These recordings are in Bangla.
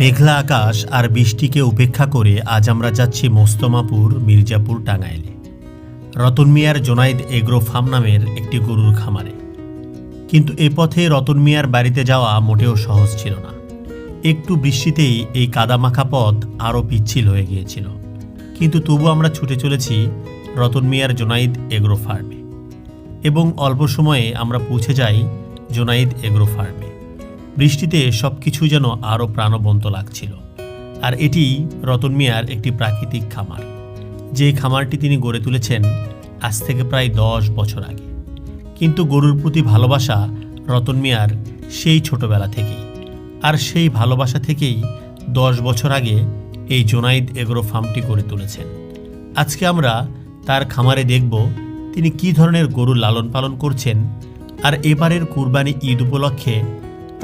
মেঘলা আকাশ আর বৃষ্টিকে উপেক্ষা করে আজ আমরা যাচ্ছি মোস্তমাপুর মির্জাপুর টাঙ্গাইলে রতন মিয়ার জোনাইদ এগ্রো ফার্ম নামের একটি গরুর খামারে। কিন্তু এ পথে রতন মিয়ার বাড়িতে যাওয়া মোটেও সহজ ছিল না। একটু বৃষ্টিতেই এই কাদামাখা পথ আরও পিচ্ছিল হয়ে গিয়েছিল, কিন্তু তবু আমরা ছুটে চলেছি রতন মিয়ার জোনাইদ এগ্রো ফার্মে এবং অল্প সময়ে আমরা পৌঁছে যাই জোনাইদ এগ্রো ফার্মে। বৃষ্টিতে সব কিছু যেন আরও প্রাণবন্ত লাগছিল। আর এটি রতন মিয়ার একটি প্রাকৃতিক খামার, যে খামারটি তিনি গড়ে তুলেছেন আজ থেকে প্রায় 10 বছর আগে। কিন্তু গরুর প্রতি ভালোবাসা রতন মিয়ার সেই ছোটবেলা থেকেই, আর সেই ভালোবাসা থেকেই 10 বছর আগে এই জোনাইদ এগ্রো ফার্মটি গড়ে তুলেছেন। আজকে আমরা তার খামারে দেখব তিনি কী ধরনের গরু লালন পালন করছেন, আর এবারের কুরবানি ঈদ উপলক্ষে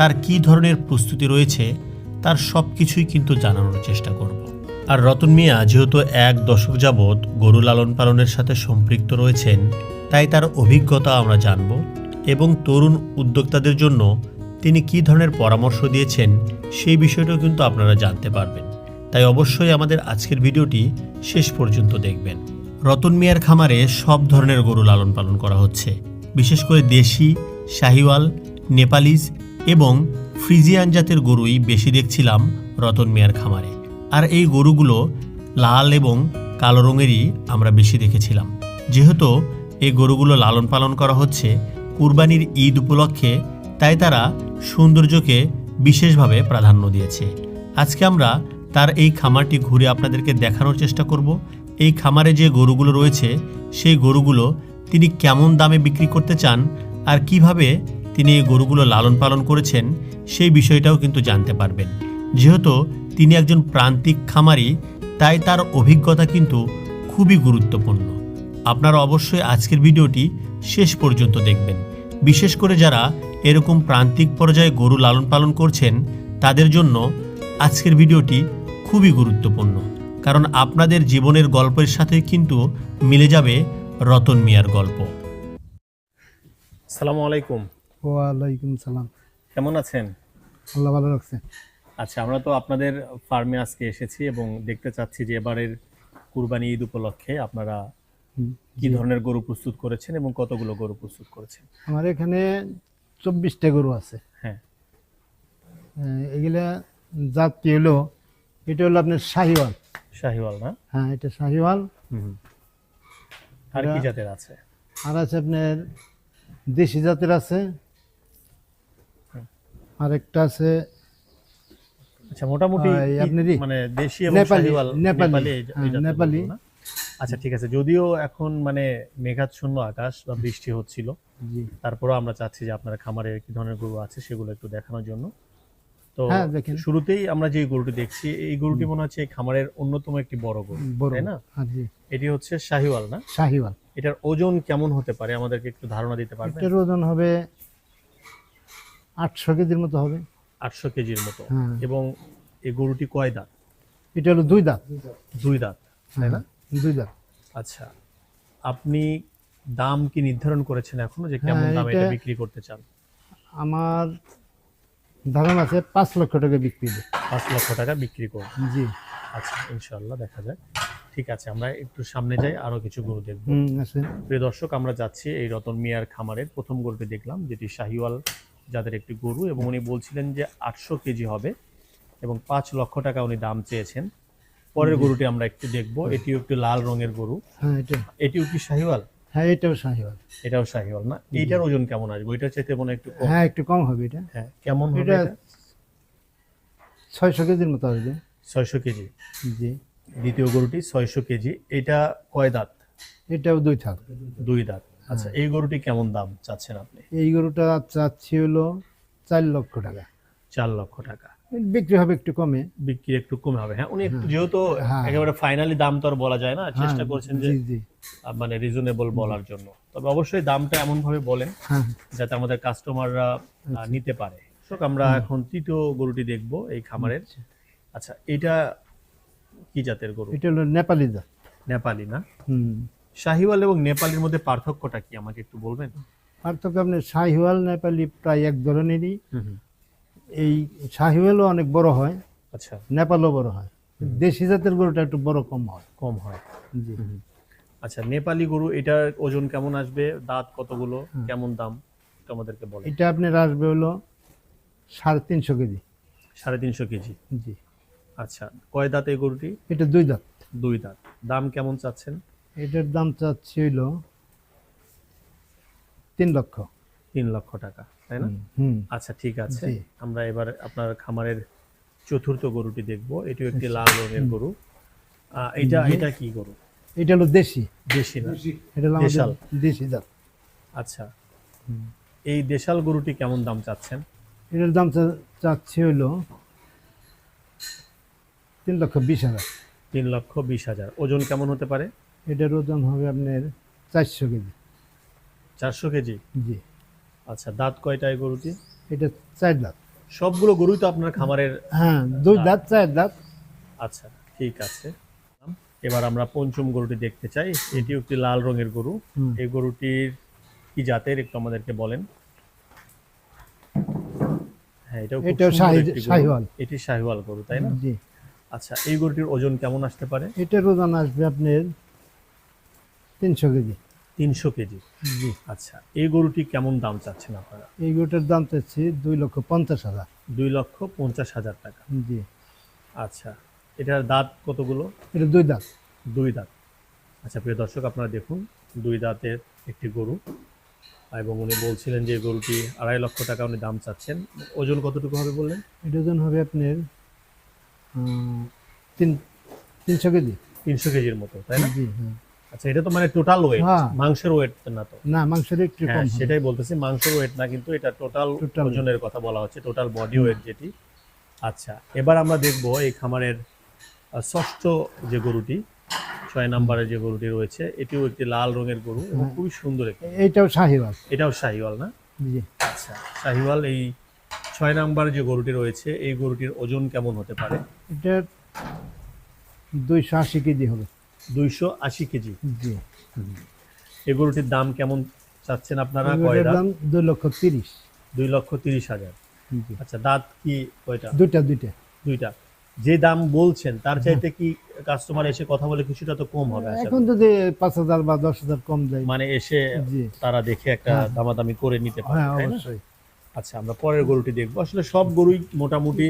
তার কী ধরনের প্রস্তুতি রয়েছে তার সব কিছুই কিন্তু জানানোর চেষ্টা করব। আর রতন মিয়া যেহেতু 1 দশক যাবৎ গরু লালন পালনের সাথে সম্পৃক্ত রয়েছেন, তাই তার অভিজ্ঞতা আমরা জানব এবং তরুণ উদ্যোক্তাদের জন্য তিনি কী ধরনের পরামর্শ দিয়েছেন সেই বিষয়টাও কিন্তু আপনারা জানতে পারবেন। তাই অবশ্যই আমাদের আজকের ভিডিওটি শেষ পর্যন্ত দেখবেন। রতন মিয়ার খামারে সব ধরনের গরু লালন পালন করা হচ্ছে, বিশেষ করে দেশি, শাহিওয়াল, নেপালিজ এবং ফ্রিজিয়ান জাতের গরুই বেশি দেখছিলাম রতন মিয়ার খামারে। আর এই গরুগুলো লাল এবং কালো রঙেরই আমরা বেশি দেখেছিলাম। যেহেতু এই গরুগুলো লালন পালন করা হচ্ছে কুরবানির ঈদ উপলক্ষে, তাই তারা সৌন্দর্যকে বিশেষভাবে প্রাধান্য দিয়েছে। আজকে আমরা তার এই খামারটি ঘুরে আপনাদেরকে দেখানোর চেষ্টা করব। এই খামারে যে গরুগুলো রয়েছে সেই গরুগুলো তিনি কেমন দামে বিক্রি করতে চান আর কিভাবে তিনি এই গরুগুলো লালন পালন করেছেন সেই বিষয়টাও কিন্তু জানতে পারবেন। যেহেতু তিনি একজন প্রান্তিক খামারি, তাই তার অভিজ্ঞতা কিন্তু খুবই গুরুত্বপূর্ণ। আপনারা অবশ্যই আজকের ভিডিওটি শেষ পর্যন্ত দেখবেন। বিশেষ করে যারা এরকম প্রান্তিক পর্যায়ে গরু লালন পালন করছেন তাদের জন্য আজকের ভিডিওটি খুবই গুরুত্বপূর্ণ, কারণ আপনাদের জীবনের গল্পের সাথে কিন্তু মিলে যাবে রতন মিয়ার গল্প। আসসালামু আলাইকুম। ওয়ালাইকুম সালাম। কেমন আছেন? আল্লাহ ভালো রাখছে। আচ্ছা, আমরা তো আপনাদের ফার্মে আজকে এসেছি এবং দেখতে চাচ্ছি যে এবারের কুরবানি ঈদ উপলক্ষে আপনারা কি ধরনের গরু প্রস্তুত করেছেন এবং কতগুলো গরু প্রস্তুত করেছেন। আমার এখানে 24টা গরু আছে। হ্যাঁ, এগুলা জাতি হলো, এটা হলো আপনার শাহিওয়াল। শাহিওয়াল না? হ্যাঁ, এটা শাহিওয়াল। আর কি জাতের আছে? আর আছে আপনার দেশি জাতের আছে, আর একটা আছে আচ্ছা, মোটামুটি আপনারই মানে দেশি এবং নেপালি, শাহিওয়াল, নেপালি, এই জাতের নেপালি। গরু না? আচ্ছা, ঠিক আছে। যদিও এখন মানে মেঘাচ্ছন্ন আকাশ বা বৃষ্টি হচ্ছিল, জি, তারপরেও আমরা চাচ্ছি যে আপনার খামারে কি ধরনের গরু আছে সেগুলো একটু দেখানোর জন্য। তো হ্যাঁ, দেখেন। শুরুতেই আমরা যে গরুটি দেখছি, এই গরুটি মনে হচ্ছে এই খামারের অন্যতম একটি বড় গরু, বড়, তাই না? হ্যাঁ জি, এটি হচ্ছে শাহিওয়াল না? শাহিওয়াল। এটার ওজন কেমন হতে পারে আমাদেরকে একটু ধারণা দিতে পারবেন? এটার ওজন হবে 800 কেজির মতো হবে। 800 কেজির মতো। হ্যাঁ। এবং এই গরুটি কয় দাঁত? এটা হলো 2 দাঁত। 2 দাঁত, তাই না? 2 দাঁত। আচ্ছা, আপনি দাম কি নির্ধারণ করেছেন এখনো যে কেমন হ্যাঁ, দামে এটা বিক্রি করতে চান? আমার ধারণা আছে 5 লক্ষ টাকা বিক্রি হবে। 5 লক্ষ টাকা বিক্রি করব। জি। আচ্ছা, ইনশাআল্লাহ দেখা যাক। ঠিক আছে, আমরা একটু সামনে যাই, আরো কিছু গরু দেখব। আছে। প্রিয় দর্শক, আমরা যাচ্ছি এই রতন মিয়ার খামারের প্রথম গরুটি দেখলাম, যেটি শাহিওয়াল যাদের একটি গরু, এবং উনি বলছিলেন যে 800 কেজি হবে এবং 5 লক্ষ টাকা উনি দাম চেয়েছেন। পরের গরুটি আমরা একটু দেখব, এটিও একটু লাল রঙের গরু। হ্যাঁ, এটিও কি শাহিওয়াল? হ্যাঁ, এটাও শাহিওয়াল। এটাও শাহিওয়াল না? এইটার ওজন কেমন আসবে? ওইটার চাইতে মনে হয় একটু কম। হ্যাঁ, একটু কম হবে এটা। হ্যাঁ, কেমন হবে এটা এটা? 600 কেজির মতো হবে। 600 কেজি। জি। দ্বিতীয় গরুটি 600 কেজি। এটা কয় দাঁত? এটাও 2 দাঁত। 2 দাঁত। আচ্ছা, এই গরুটি কেমন দাম চাচ্ছেন আপনি? এই গরুটা চাচ্ছি হলো 4 লক্ষ টাকা। 4 লক্ষ টাকা। বিক্রি হবে একটু কমে। বিক্রি একটু কমে হবে। হ্যাঁ, উনি একটু যেহেতু একেবারে ফাইনালি দাম তো আর বলা যায় না, চেষ্টা করছেন যে জি জি। মানে রিজনেবল বলার জন্য। তবে অবশ্যই দামটা এমন ভাবে বলেন হ্যাঁ, যাতে আমাদের কাস্টমাররা নিতে পারে। দর্শক, আমরা এখন তৃতীয় গরুটি দেখব এই খামারের। আচ্ছা, এটা কি জাতের গরু? এটা হলো নেপালি জাত। নেপালি না? হুম। শাহিওয়াল এবং নেপালির মধ্যে পার্থক্যটা কি আমাকে একটু বলবেন? পার্থক্য আপনার শাহিওয়াল নেপালি প্রায় এক ধরনেরই। এই শাহিওয়ালও অনেক বড় হয়, আচ্ছা, নেপালও বড় হয়। দেশি জাতের গরুটা একটু বড় কম হয়। কম হয়। জি। আচ্ছা, নেপালি গরু এটার ওজন কেমন আসবে, দাঁত কতগুলো, কেমন দাম একটু আমাদেরকে বলেন। এটা আপনার আসবে হলো 350 কেজি। 350 কেজি। জি। আচ্ছা, কয় দাঁত এই গরুটি? এটা 2 দাঁত। 2 দাঁত। দাম কেমন চাচ্ছেন? এটার দাম চাচ্ছি হলো 3 লক্ষ। 3 লক্ষ টাকা, তাই না? হুম। আচ্ছা, ঠিক আছে। জি। আমরা এবার আপনার খামারের চতুর্থ গরুটি দেখব। এটিও একটি লাল রঙের গরু। এটা জি। এটা কি গরু? এটা হলো দেশি। দেশি না? এটা হলো দেশাল। আমাদের দেশি জাত। আচ্ছা, এই দেশাল গরুটি কেমন দাম চাচ্ছেন? এটার দাম চাচ্ছি হলো 3,20,000। 3,20,000। ওজন কেমন হতে পারে? এটার ওজন হবে আপনার 400 কেজি। 400 কেজি। জি। আচ্ছা, দাঁত কয়টা এই গরুটি? এটা 4 দাঁত। সবগুলো গরুই তো আপনার খামারের। হ্যাঁ, 2 দাঁত 4 দাঁত। আচ্ছা, ঠিক আছে। এবার আমরা পঞ্চম গরুটি দেখতে চাই। এটিও একটি লাল রঙের গরু। হুম। এই গরুটির কি জাতের একটু আমাদেরকে বলেন। হ্যাঁ, এটাও খুব এটাও সুন্দর একটি গরু। শাহিওয়াল। এটি শাহিওয়াল গরু, তাই না? জি। আচ্ছা, এই গরুটির ওজন কেমন আসতে পারে? এটার ওজন আসবে আপনার 300 কেজি। 300 কেজি। জি। আচ্ছা, এই গরুটি কেমন দাম চাচ্ছেন আপনারা? এই গরুটার দাম চাচ্ছি 2,50,000। 2,50,000 টাকা। জি। আচ্ছা, এটার দাঁত কতগুলো? এটা 2 দাঁত। 2 দাঁত। আচ্ছা, প্রিয় দর্শক, আপনারা দেখুন 2 দাঁতের একটি গরু, এবং উনি বলছিলেন যে গরুটি 2.5 লক্ষ টাকা উনি দাম চাচ্ছেন। ওজন কতটুকু হবে বললেন? এটা ওজন হবে আপনার 300 কেজি। 300 কেজির মতো, তাই না? জি। হ্যাঁ। আচ্ছা, এটা তো মানে টোটাল ওয়েট, হ্যাঁ। মাংসের ওয়েট না তো? না, মাংসের একটু হ্যাঁ, কম হবে। সেটাই বলতেছি, মাংসের ওয়েট না, কিন্তু এটা টোটাল Total ওজনের কথা বলা হচ্ছে, টোটাল বডি ওয়েট যেটি। আচ্ছা, এবার আমরা দেখব এই খামারের ষষ্ঠ যে গরুটি, 6 নম্বরে যে গরুটি রয়েছে, এটিও একটি লাল রঙের গরু এবং খুবই সুন্দর একটি। এইটাও শাহিওয়াল। এটাও শাহিওয়াল না? জি। আচ্ছা, শাহিওয়াল। এই 6 নাম্বার যে গরুটি রয়েছে, এই গরুটির ওজন কেমন হতে পারে? এটা 280 কেজি হবে। 280 কেজি। জি। এই গরুটির দাম কেমন চাচ্ছেন আপনারা? কয় এটার দাঁত? দাম 2,30,000। 2,30,000। জি। আচ্ছা, দাঁত কি কয়টা? দুইটা। দুইটা। যে দাম বলছেন তার চাইতে কি কাস্টমার এসে কথা বলে কিছুটা তো কম হবে আশা এখন করি? যদি 5,000 বা 10,000 কম যায়। মানে এসে জি। তারা দেখে একটা হ্যাঁ। দামাদামি করে নিতে পারে, হ্যাঁ, তাই না? অবশ্যই। আচ্ছা, আমরা পরের গরুটি দেখবো। আসলে সব গরুই মোটামুটি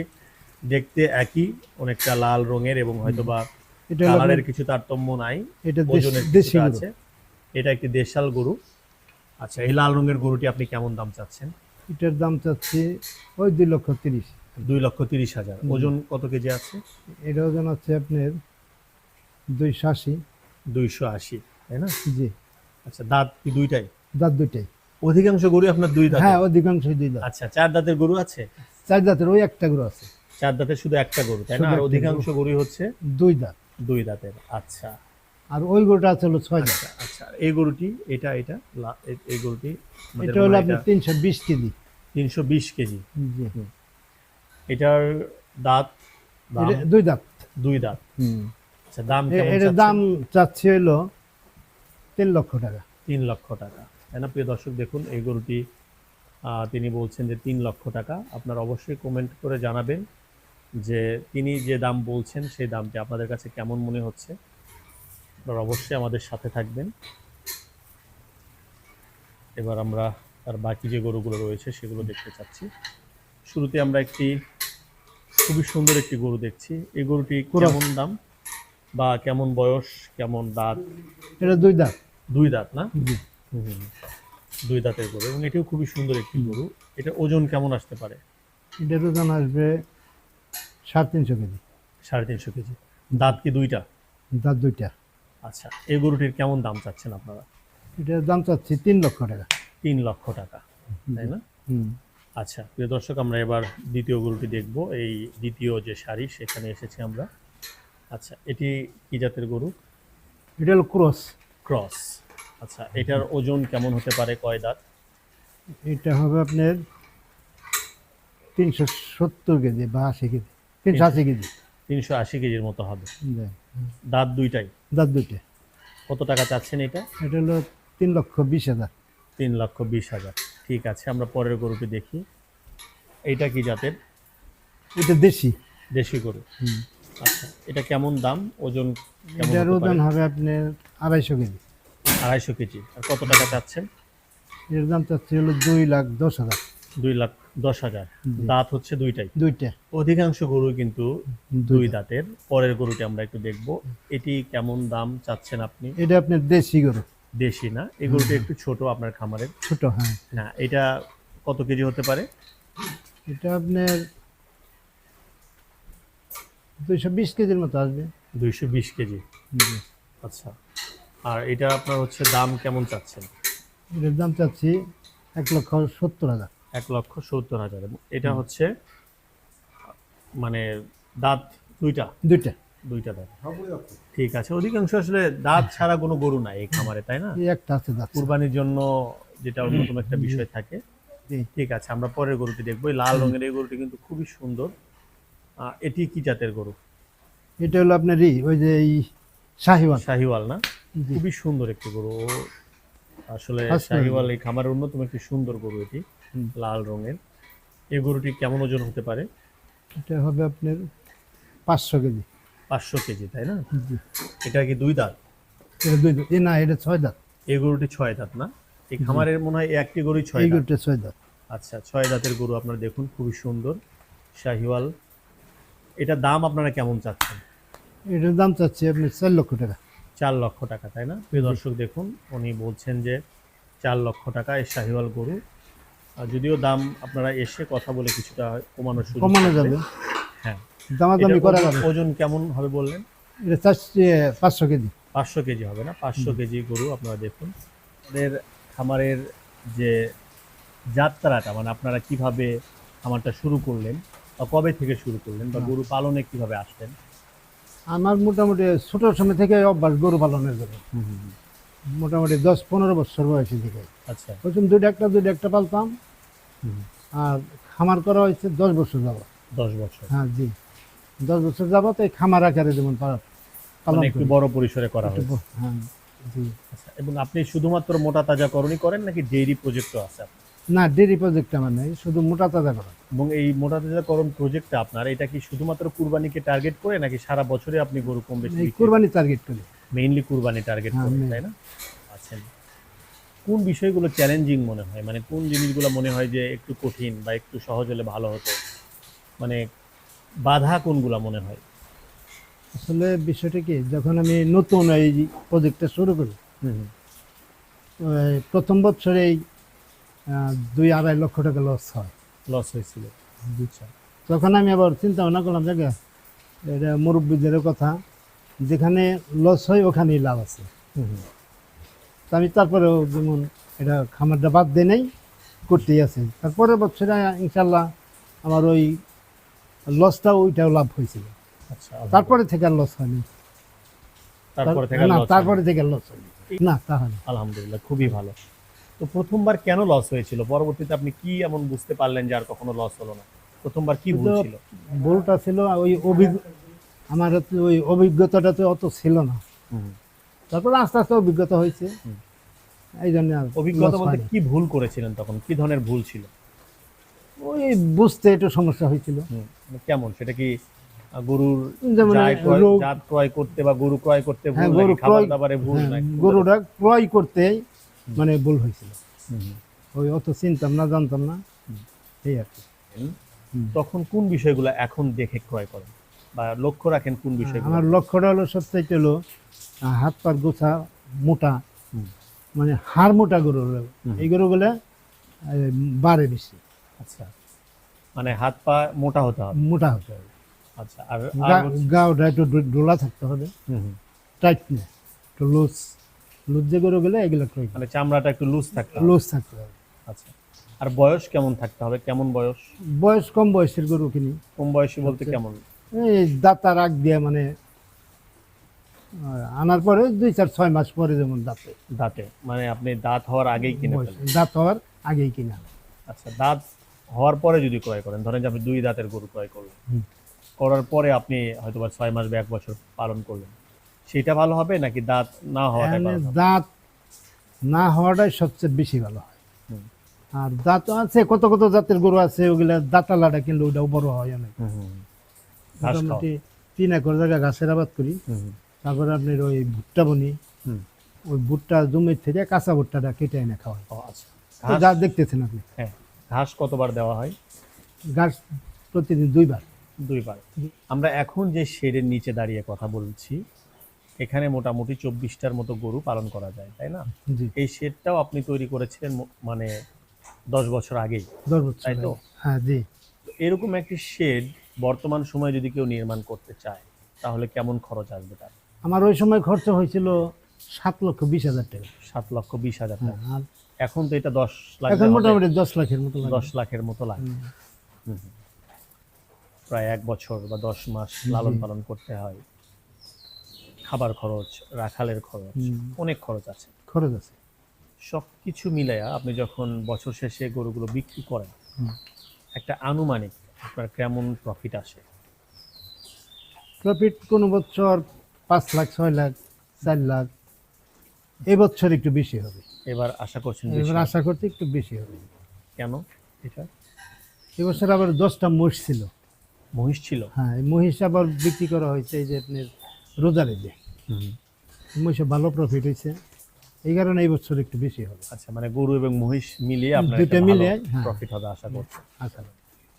দেখতে একই, অনেকটা লাল রঙের, এবং হয়তোবা এটা হলো কালারের আপনার- কিছু তারতম্য নাই, এটা ওজনের দেশি কিছুটা গরু। আছে। এটা একটি দেশাল গরু। আচ্ছা, এই লাল রঙের গরুটি আপনি কেমন দাম চাচ্ছেন? এটার দাম চাচ্ছি ওই 2,30,000। 2,30,000। ওজন কত কেজি আছে? এটা ওজন আছে আপনার 280। 280, তাই না? জি। আচ্ছা, দাঁত কি দুইটাই? দাঁত দুইটাই। অধিকাংশ গরু আপনার 2 দাঁত। হ্যাঁ, অধিকাংশই 2 দাঁত। আচ্ছা, 4 দাঁতের গরু আছে? 4 দাঁতের ওই একটা গরু আছে। 4 দাঁতের শুধু একটা গরু, তাই না? শুধু আর একটা অধিকাংশ গরুই হচ্ছে 2 দাঁত। 2 দাঁতের। আচ্ছা আর ওই গরুটা আছে হলো 6 দাঁত। আচ্ছা আচ্ছা, এই গরুটি, এটা এই গরুটি আমাদের এটা হলো মনে হয় আপনার এটা 320 কেজি। 320 কেজি। জি। এটার দাঁত দাম? এটা 2 দাঁত। 2 দাঁত। আচ্ছা, দাম কেমন এটার চাচ্ছেন? দাম চাচ্ছি হলো 3 লক্ষ টাকা। 3 লক্ষ টাকা, তাই না? প্রিয় দর্শক, দেখুন এই গরুটি তিনি বলছেন যে 3 লক্ষ টাকা। আপনারা অবশ্যই কমেন্ট করে জানাবেন যে তিনি যে দাম বলছেন সেই দামটি আপনাদের কাছে কেমন মনে হচ্ছে। আপনারা অবশ্যই আমাদের সাথে থাকবেন। এবার আমরা তার বাকি যে গরুগুলো রয়েছে সেগুলো দেখতে চাচ্ছি। শুরুতে আমরা একটি খুবই সুন্দর একটি গরু দেখছি। এই গরুটি কেমন দাম, বা কেমন বয়স, কেমন দাঁত? এটা 2 দাঁত। 2 দাঁত না? জি। 2 দাঁতের গরু, এবং এটিও খুবই সুন্দর একটি গরু। এটা ওজন কেমন আসতে পারে? এটার ওজন আসবে 350 কেজি। 350 কেজি। দাঁত কি দুইটা? দাঁত দুইটা। আচ্ছা, এই গরুটির কেমন দাম চাচ্ছেন আপনারা? এটার দাম চাচ্ছি 3 লক্ষ টাকা। 3 লক্ষ টাকা, তাই না? আচ্ছা, প্রিয় দর্শক, আমরা এবার দ্বিতীয় গরুটি দেখব। এই দ্বিতীয় যে সারি, সেখানে এসেছি আমরা। আচ্ছা, এটি কি জাতের গরু? এটা হলো ক্রস। ক্রস। আচ্ছা, এটার ওজন কেমন হতে পারে, কয় দাঁত? এটা হবে আপনার 370 কেজি বা 80 কেজি। 380 কেজি। 380 কেজির মতো হবে। জি। দাঁত দুইটাই। দাঁত দুইটা। কত টাকা চাচ্ছেন এটা? এটা হলো 3,20,000। 3,20,000। ঠিক আছে, আমরা পরের গরুটি দেখি। এইটা কি জাতের? এটা দেশি। দেশি গরু। হুম। আচ্ছা, এটা কেমন দাম, ওজন কেমন এটার হতে পারে? ওজন হবে আপনার 250 কেজি। 250 কেজি। আর কত টাকা চাচ্ছেন? এর দাম চাচ্ছি হলো 2,10,000। 2,10,000। জি। দাঁত হচ্ছে দুইটাই। দুইটা। অধিকাংশ গরু কিন্তু দুই দুইটা। দাঁতের। পরের গরুটি আমরা একটু দেখব। এটি কেমন দাম চাচ্ছেন আপনি? এটা আপনার দেশি গরু। দেশি না, এই গরুটি একটু ছোট আপনার খামারের। ছোট, হ্যাঁ। হ্যাঁ, এটা কত কেজি হতে পারে? এটা আপনার 220 কেজির মতো আসবে। 220 কেজি। জি। আচ্ছা, আর এটা আপনার হচ্ছে দাম কেমন চাচ্ছেন? এটার দাম চাচ্ছি 1,70,000। 1,70,000। এবং এটা হচ্ছে মানে দাঁত দুইটা, দুইটা। দুইটা দাঁত। ঠিক আছে, অধিকাংশ আসলে দাঁত ছাড়া কোনো গরু নাই এই খামারে, তাই না? এই একটা আছে যাচ্ছে। কুরবানির জন্য যেটা অন্যতম একটা বিষয় থাকে। জি। ঠিক আছে, আমরা পরের গরুটি দেখবো। এই লাল রঙের এই গরুটি কিন্তু খুবই সুন্দর। এটি কি জাতের গরু? এটা হলো আপনার ওই যে এই শাহিওয়াল। শাহিওয়াল না? জি। খুবই সুন্দর একটি গরু। ও আসলে হাসনার শাহিওয়াল গরু। এই খামারের অন্যতম একটি সুন্দর গরু এটি, হুম। লাল রঙের। এই গরুটি কেমন ওজন হতে পারে? এটা হবে আপনার 500 কেজি। 500 কেজি, তাই না? জি। এটা কি দুই দাঁত? এটা দুই দাঁত। না, এটা 6 দাঁত। এই গরুটি 6 দাঁত না? এই খামারের মনে হয় এই একটি গরুই 6 এই দাঁত। গরুটা 6 দাঁত। আচ্ছা, 6 দাঁতের গরু আপনারা দেখুন, খুবই সুন্দর শাহিওয়াল। এটা দাম আপনারা কেমন চাচ্ছেন? এটার দাম চাচ্ছি আপনার 4 লক্ষ টাকা। 4 লক্ষ টাকা, তাই না? প্রিয় দর্শক দেখুন, উনি বলছেন যে 4 লক্ষ টাকা এই শাহিওয়াল গরু। আর যদিও দাম আপনারা এসে কথা বলে কিছুটা কমানোর সুযোগ কমানো থাকবে। যাবে, হ্যাঁ। দামাদামি এটার করা ওজন- যাবে। ওজন কেমন হবে বললেন? এটা চাচ্ছি 500 কেজি। 500 কেজি হবে না? 500 কেজি গরু আপনারা দেখুন। আমাদের খামারের যে যাত্রাটা, মানে আপনারা কিভাবে খামারটা শুরু করলেন বা কবে থেকে শুরু করলেন বা গরু পালনে কিভাবে আসলেন? আমার মোটামুটি ছোট সময় থেকে অভ্যাস গরু পালনের জন্য। মোটামুটি 10-15 বছর বয়সী থেকে আচ্ছা। প্রথম দুইটা একটা পালতাম। হুম। আর খামার করা হয়েছে 10 বছর যাবত। 10 বছর। হ্যাঁ, জি। 10 বছর যাবত এই খামার আকারে যেমন পালন মানে একটু করি। বড় পরিসরে করা একটু হয়েছে। হ্যাঁ, জি। আচ্ছা, এবং আপনি শুধুমাত্র মোটা তাজাকরণই করেন নাকি ডেইরি প্রজেক্টও আছে আপনার? না, ডেরি প্রজেক্ট আমার নেই, শুধু মোটা তাজা করা। এবং এই মোটা তাজাকরণ প্রজেক্টটা আপনার, এটা কি শুধুমাত্র কুরবানিকে টার্গেট করে নাকি সারা বছরে আপনি গরু কম বেশি এই কুরবানি টার্গেট করি। মেইনলি কুরবানি টার্গেট হ্যাঁ, করে, main। তাই না? আচ্ছা, কোন বিষয়গুলো চ্যালেঞ্জিং মনে হয়, মানে কোন জিনিসগুলো মনে হয় যে একটু কঠিন বা একটু সহজ হলে ভালো হতো, মানে বাধা কোনগুলো মনে হয়? আসলে বিষয়টা কি, যখন আমি নতুন এই প্রজেক্টটা শুরু করি, হুম। ওই প্রথম বছরেই 2-2.5 লক্ষ টাকা লস হয়। লস হয়েছিল। আচ্ছা। তখন আমি আবার চিন্তা ভাবনা করলাম, জায়গা এটা মুরব্বীদের কথা, যেখানে লস হয় ওখানেই লাভ আছে। হুম। তো আমি তারপরেও যেমন এটা খামারটা বাদ দিয়ে নেই, করতেই আছে। তারপরের বছরে ইনশাল্লাহ আমার ওই লসটা ওইটাও লাভ হয়েছিল। আচ্ছা, তারপরে থেকে আর লস হয়নি। তারপরে থেকে না, loss তারপরে হয়নি। থেকে লস হয়নি। না, তা হয়নি। আলহামদুলিল্লাহ, খুবই ভালো। তো প্রথমবার কেন লস হয়েছিল? পরবর্তীতে আপনি কি এমন বুঝতে পারলেন যে আর কখনো লস হলো না? প্রথমবার কি ভুল তো ছিল? ভুলটা ছিল ওই আমার হচ্ছে ওই অভিজ্ঞতাটা তো অত ছিল না। হুম। তারপরে আস্তে আস্তে অভিজ্ঞতা হয়েছে, হুম। এই জন্য আর অভিজ্ঞতা loss বলতে হয়নি। কি ভুল করেছিলেন তখন? কি ধরনের ভুল ছিল? ওই বুঝতে একটু সমস্যা হয়েছিল। মানে কেমন? সেটা কি গরুর যেমন রোগ, জাত ক্রয় করতে বা গরু ক্রয় করতে ভুল, হ্যাঁ, নাকি গরু খাবার ক্রয়, দাবারে ভুল, হ্যাঁ, নাকি গরুটা ক্রয় করতে মানে ভুল হয়েছিল। হুম। ওই অত চিনতাম না, জানতাম না, এই আর কি। হুম। তখন কোন বিষয়গুলো এখন দেখে ক্রয় করেন বা লক্ষ্য রাখেন কোন বিষয়গুলো? আমার লক্ষ্যটা হলো সবচাইতে হলো হাত পার গোছা মোটা, হুম। মানে হাড় মোটা গরু, এই গরুগুলো বাড়ে বেশি, আচ্ছা, মানে হাত পা মোটা হতে হবে। মোটা হতে হবে। আচ্ছা, আর আর গাওটা একটু ডোলা থাকতে হবে, হুম, হুম। টাইট না, একটু লুজ। লুজ যে গরুগুলো এগুলো ক্রয় মানে চামড়াটা একটু লুজ থাকতে হবে। লুজ থাকতে হবে। আচ্ছা, আর বয়স কেমন থাকতে হবে? কেমন বয়স? বয়স কম বয়সের গরু কিনি, কম বয়সী বলতে আচ্ছা। কেমন? এই দাঁতার আগ দিয়ে, মানে আনার পরে 2-4-6 মাস পরে যেমন দাঁতে দাঁতে, মানে আপনি দাঁত হওয়ার আগেই কিনে বয়স, ফেলেন। দাঁত হওয়ার আগেই কিনা। আচ্ছা, দাঁত হওয়ার পরে যদি ক্রয় করেন, ধরেন যে আপনি 2 দাঁতের গরু ক্রয় করলেন, হুম। করার পরে আপনি হয়তো বা 6 মাস বা 1 বছর পালন করলেন, সেটা ভালো হবে নাকি দাঁত না হওয়াটাই এখানে ভালো হবে? দাঁত না হওয়াটাই সবচেয়ে বেশি ভালো হয়। হুম। আর দাঁত আছে, কত কত জাতের গরু আছে, ওগুলা দাঁতালাটা কিনলে ওটাও বড় হয় অনেক। হুম, হুম, হুম। ঘাস খাওয়া। মোটামুটি 3 একর জায়গা ঘাসের আবাদ করি। হুম, তারপরে আপনার ওই ভুট্টা বনি, হুম। ওই ভুট্টা জমির থেকে কাঁচা ভুট্টাটা কেটে এনে খাওয়াই। ও আচ্ছা। তো যা দেখতেছেন আপনি, হ্যাঁ, ঘাস কতবার দেওয়া হয়? ঘাস প্রতিদিন 2 বার। 2 বার। আমরা এখন যে শেডের নিচে দাঁড়িয়ে কথা বলছি, এখানে মোটামুটি 24টার মতো গরু পালন করা যায়, তাই না? জি, এই শেডটাও আপনি তৈরি করেছিলেন মানে 10 বছর আগেই, 10 বছর তাই তো? আগে। হ্যাঁ জি। তো এরকম একটি শেড বর্তমান সময়ে যদি কেউ নির্মাণ করতে চায়, তাহলে কেমন খরচ আসবে তার? আমার ওই সময় খরচ হয়েছিল 7,20,000 টাকা। 7,20,000 হ্যাঁ, টাকা। আর এখন তো এটা 10 লাখ, এখন মোটামুটি 10 লাখের মতো লাগে। 10 লাখের মতো লাগে। হুম। প্রায় 1 বছর বা 10 মাস লালন পালন করতে হয়, খাবার খরচ, রাখালের খরচ, অনেক খরচ আছে। খরচ আছে। সব কিছু মিলাইয়া আপনি যখন বছর শেষে গরুগুলো বিক্রি করেন, একটা আনুমানিক আপনার কেমন প্রফিট আসে? প্রফিট কোনো বছর 5 লাখ, 6 লাখ, 4 লাখ। এই বছর একটু বেশি হবে। এবার আশা করছেন বেশি? এবার আশা করছি একটু বেশি হবে। কেন এটা? এবছর আবার 10টা মহিষ ছিল। মহিষ ছিল? হ্যাঁ, এই মহিষ আবার বিক্রি করা হয়েছে এই যে আপনার রোজার ঈদে। মহিষে ভালো প্রফিট হয়েছে, এই কারণে এই বছর একটু বেশি হবে। আচ্ছা, মানে গরু এবং মহিষ মিলিয়ে আপনার দুইটা মিলিয়ে, হ্যাঁ। প্রফিট হবে আশা করছেন। আচ্ছা,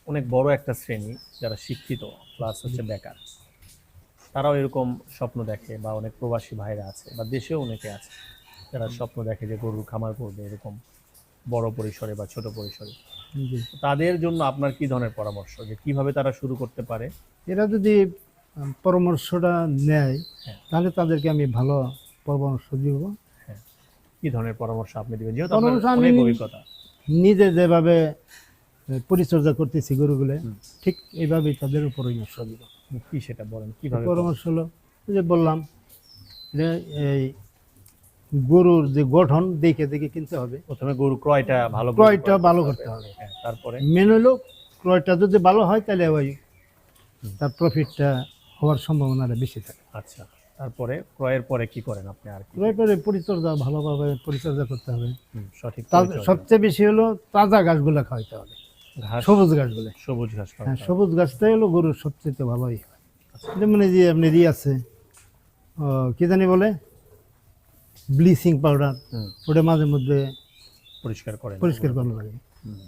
অনেক বড় একটা শ্রেণী যারা শিক্ষিত প্লাস হচ্ছে বেকার, তারাও এরকম স্বপ্ন দেখে, বা অনেক প্রবাসী ভাইরা আছে বা দেশেও অনেকে আছে যারা স্বপ্ন দেখে যে গরুর খামার করবে এরকম বড় পরিসরে বা ছোট পরিসরে। জি। তাদের জন্য আপনার কি ধরনের পরামর্শ, যে কিভাবে তারা শুরু করতে পারে? এরা যদি পরামর্শটা নেয়, হ্যাঁ। তাহলে তাদেরকে আমি ভালো পরামর্শ দিব। কি ধরনের পরামর্শ আপনি দিবেন, যেহেতু পরামর্শ আপনার আমি- অনেক অভিজ্ঞতা? নিজে যেভাবে পরিচর্যা করতেছি গরুগুলো, ঠিক এইভাবেই তাদের পরামর্শ দিব। কি সেটা বলেন, কিভাবে? পরামর্শ হলো ওই যে বললাম, যে এই গরুর যে গঠন দেখে দেখে কিনতে হবে। প্রথমে গরু ক্রয়টা ভালো ক্রয়টা ভালো করতে হবে। হ্যাঁ, তারপরে মেন হলো ক্রয়টা যদি ভালো হয় তাহলে ওই তার প্রফিটটা হওয়ার সম্ভাবনাটা বেশি থাকে। আচ্ছা, তারপরে ক্রয়ের পরে কি করেন আপনি আর কি? ক্রয় করে পরিচর্যা ভালোভাবে পরিচর্যা করতে হবে। সঠিক সবচেয়ে বেশি হলো তাজা ঘাসগুলো খাওয়াইতে হবে, ঘাস, সবুজ ঘাসগুলো। সবুজ ঘাস খাওয়াতে হ্যাঁ, হবে। সবুজ ঘাসটাই হলো গরুর সবচেয়ে ভালোই হয়। যেমন এই যে আপনার আছে কি জানি বলে ব্লিচিং পাউডার, হুম, ওটা মাঝে মধ্যে পরিষ্কার করেন? পরিষ্কার করা লাগে। হুম,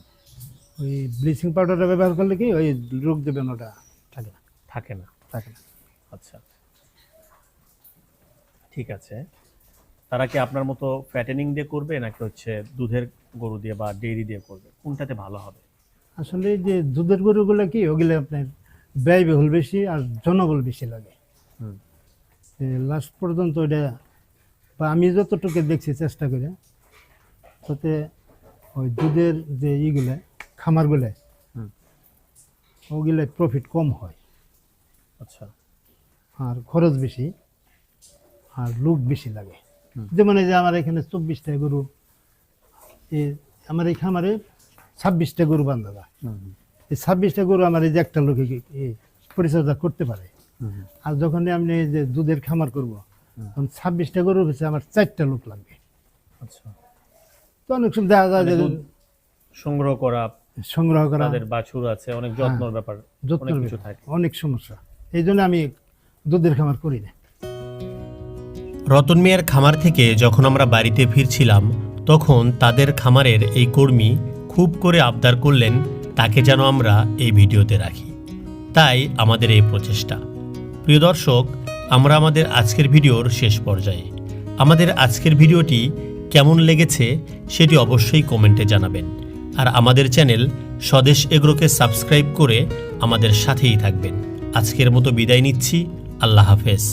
ওই ব্লিচিং পাউডারটা ব্যবহার করলে কি ওই রোগ দেবেন ওটা থাকে না। থাকে না। থাকে না। আচ্ছা, ঠিক আছে। তারা কি আপনার মতো ফ্যাটেনিং দিয়ে করবে, নাকি হচ্ছে দুধের গরু দিয়ে বা ডেইরি দিয়ে করবে? কোনটাতে ভালো হবে? আসলে এই যে দুধের গরুগুলো কি ওগুলো আপনার ব্যয়বহুল বেশি আর জনবল বেশি লাগে। হুম, লাস্ট পর্যন্ত ওইটা, বা আমি যতটুকু দেখছি চেষ্টা করে, তাতে ওই দুধের যে ইগুলো খামারগুলো হুম। ওগুলো প্রফিট কম হয় আচ্ছা, আর খরচ বেশি আর লোক বেশি লাগে। হুম। যেমন এই যে আমার এখানে 24টা গরু, আমার এই খামারে 26টা গরু বান্ধা যায়। হুম, এই 26টা গরু আমার এই যে একটা লোকে পরিচর্যা করতে পারে। হুম, আর যখন আমি এই যে দুধের খামার করব, তখন 26টা গরু হচ্ছে আমার 4টা লোক লাগবে। আচ্ছা। তো অনেক সময় দেখা যায় মানে যে দুধ সংগ্রহ করা, সংগ্রহ করা, তাদের বাছুর আছে, অনেক যত্নর ব্যাপার, যত্নের অনেক কিছু ব্যাপার, থাকে। অনেক সমস্যা। এই জন্য আমি দুধের খামার করি না। রতন মিয়ার খামার থেকে যখন আমরা বাড়িতে ফিরছিলাম, তখন তাদের খামারের এই কর্মী খুব করে আবদার করলেন তাকে যেন আমরা এই ভিডিওতে রাখি। তাই আমাদের এই প্রচেষ্টা। প্রিয় দর্শক, আমরা আমাদের আজকের ভিডিওর শেষ পর্যায়ে। আমাদের আজকের ভিডিওটি কেমন লেগেছে সেটি অবশ্যই কমেন্টে জানাবেন। আর আমাদের চ্যানেল স্বদেশ এগ্রোকে সাবস্ক্রাইব করে আমাদের সাথেই থাকবেন। আজকের মতো বিদায় নিচ্ছি। আল্লাহ হাফেজ।